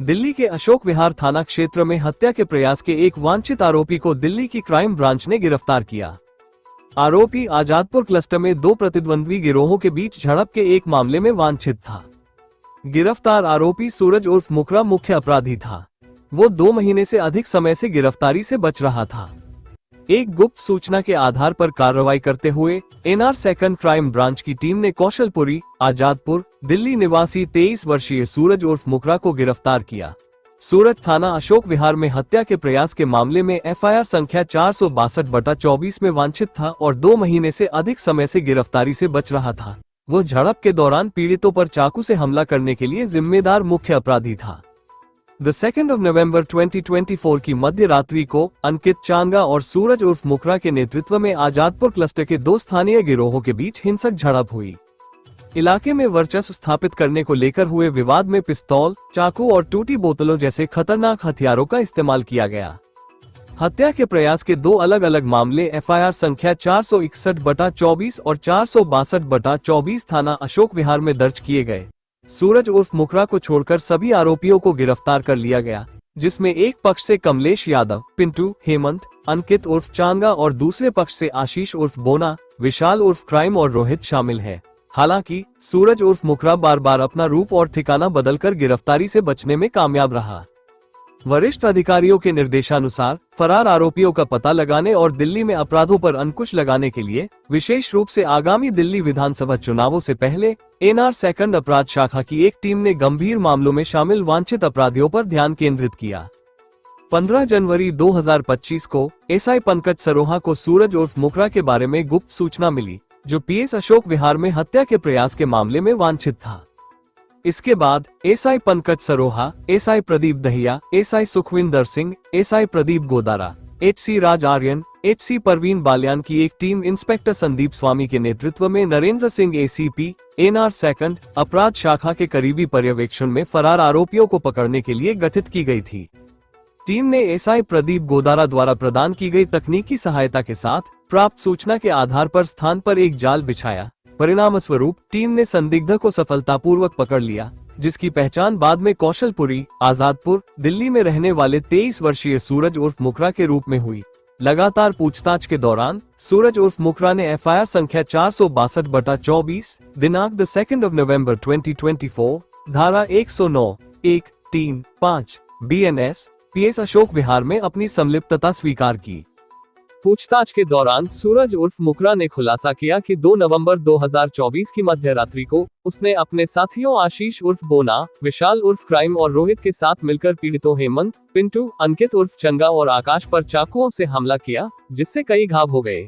दिल्ली के अशोक विहार थाना क्षेत्र में हत्या के प्रयास के एक वांछित आरोपी को दिल्ली की क्राइम ब्रांच ने गिरफ्तार किया। आरोपी आजादपुर क्लस्टर में दो प्रतिद्वंद्वी गिरोहों के बीच झड़प के एक मामले में वांछित था। गिरफ्तार आरोपी सूरज उर्फ मुकरा मुख्य अपराधी था। वो 2 महीने से अधिक समय से गिरफ्तारी से बच रहा था। एक गुप्त सूचना के आधार पर कार्रवाई करते हुए एनआर सेकंड क्राइम ब्रांच की टीम ने कौशलपुरी, आजादपुर, दिल्ली निवासी 23 वर्षीय सूरज उर्फ मुकरा को गिरफ्तार किया। सूरज थाना अशोक विहार में हत्या के प्रयास के मामले में एफआईआर संख्या 462/24 में वांछित था और 2 महीने से अधिक समय से गिरफ्तारी से बच रहा था। वो झड़प के दौरान पीड़ितों पर चाकू से हमला करने के लिए जिम्मेदार मुख्य अपराधी था। 2 नवंबर 2024 की मध्य रात्रि को अंकित चांगा और सूरज उर्फ मुकरा के नेतृत्व में आजादपुर क्लस्टर के 2 स्थानीय गिरोहों के बीच हिंसक झड़प हुई। इलाके में वर्चस्व स्थापित करने को लेकर हुए विवाद में पिस्तौल, चाकू और टूटी बोतलों जैसे खतरनाक हथियारों का इस्तेमाल किया गया। हत्या के प्रयास के 2 अलग अलग मामले एफआईआर संख्या 461/24 और 462/24 थाना अशोक विहार में दर्ज किए गए। सूरज उर्फ मुकरा को छोड़कर सभी आरोपियों को गिरफ्तार कर लिया गया, जिसमें एक पक्ष से कमलेश यादव, पिंटू, हेमंत, अंकित उर्फ चांगा और दूसरे पक्ष से आशीष उर्फ बोना, विशाल उर्फ क्राइम और रोहित शामिल है। हालांकि सूरज उर्फ मुकरा बार बार अपना रूप और ठिकाना बदलकर गिरफ्तारी से बचने में कामयाब रहा। वरिष्ठ अधिकारियों के निर्देशानुसार फरार आरोपियों का पता लगाने और दिल्ली में अपराधों पर अंकुश लगाने के लिए विशेष रूप से आगामी दिल्ली विधानसभा चुनावों से पहले एनआर सेकंड अपराध शाखा की एक टीम ने गंभीर मामलों में शामिल वांछित अपराधियों पर ध्यान केंद्रित किया। 15 जनवरी 2025 को एसआई पंकज सरोहा को सूरज उर्फ मुकरा के बारे में गुप्त सूचना मिली, जो पीएस अशोक विहार में हत्या के प्रयास के मामले में वांछित था। इसके बाद SI Pankaj Saroha, SI Pradeep Dahiya, SI Sukhvinder Singh, SI Pradeep Godara, HC Raj Aryan, HC Parveen Baliyan की एक टीम इंस्पेक्टर संदीप स्वामी के नेतृत्व में Narendra Singh ACP, NR second अपराध शाखा के करीबी पर्यवेक्षण में फरार आरोपियों को पकड़ने के लिए गठित की गई थी। टीम ने एसआई प्रदीप गोदारा द्वारा प्रदान की गई तकनीकी सहायता के साथ प्राप्त सूचना के आधार पर स्थान पर एक जाल बिछाया। परिणाम स्वरूप टीम ने संदिग्ध को सफलतापूर्वक पकड़ लिया, जिसकी पहचान बाद में कौशलपुरी, आजादपुर, दिल्ली में रहने वाले 23 वर्षीय सूरज उर्फ मुकरा के रूप में हुई। लगातार पूछताछ के दौरान सूरज उर्फ मुकरा ने एफआईआर संख्या 462/24 दिनांक 2 नवंबर 2024 धारा 109(1)(3)(5) बीएनएस पीएस अशोक विहार में अपनी संलिप्तता स्वीकार की। पूछताछ के दौरान सूरज उर्फ मुकरा ने खुलासा किया कि 2 नवंबर 2024 की मध्य रात्रि को उसने अपने साथियों आशीष उर्फ बोना, विशाल उर्फ क्राइम और रोहित के साथ मिलकर पीड़ितों हेमंत, पिंटू, अंकित उर्फ चंगा और आकाश पर चाकुओं से हमला किया, जिससे कई घाव हो गए।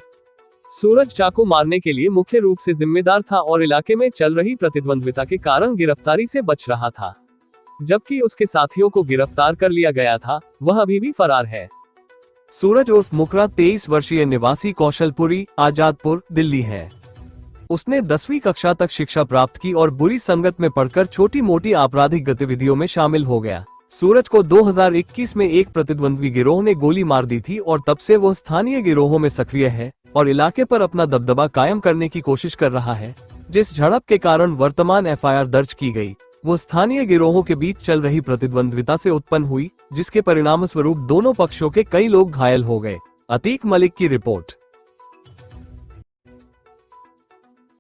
सूरज चाकू मारने के लिए मुख्य रूप से जिम्मेदार था और इलाके में चल रही प्रतिद्वंद्विता के कारण गिरफ्तारी से बच रहा था, जबकि उसके साथियों को गिरफ्तार कर लिया गया था। वह अभी भी फरार है। सूरज उर्फ मुकरा 23 वर्षीय निवासी कौशलपुरी, आजादपुर, दिल्ली है। उसने 10वीं कक्षा तक शिक्षा प्राप्त की और बुरी संगत में पढ़कर छोटी मोटी आपराधिक गतिविधियों में शामिल हो गया। सूरज को 2021 में एक प्रतिद्वंद्वी गिरोह ने गोली मार दी थी और तब से वो स्थानीय गिरोहों में सक्रिय है और इलाके पर अपना दबदबा कायम करने की कोशिश कर रहा है। जिस झड़प के कारण वर्तमान एफआईआर दर्ज की गई, वो स्थानीय गिरोहों के बीच चल रही प्रतिद्वंद्विता से उत्पन्न हुई, जिसके परिणामस्वरूप दोनों पक्षों के कई लोग घायल हो गए। अतीक मलिक की रिपोर्ट।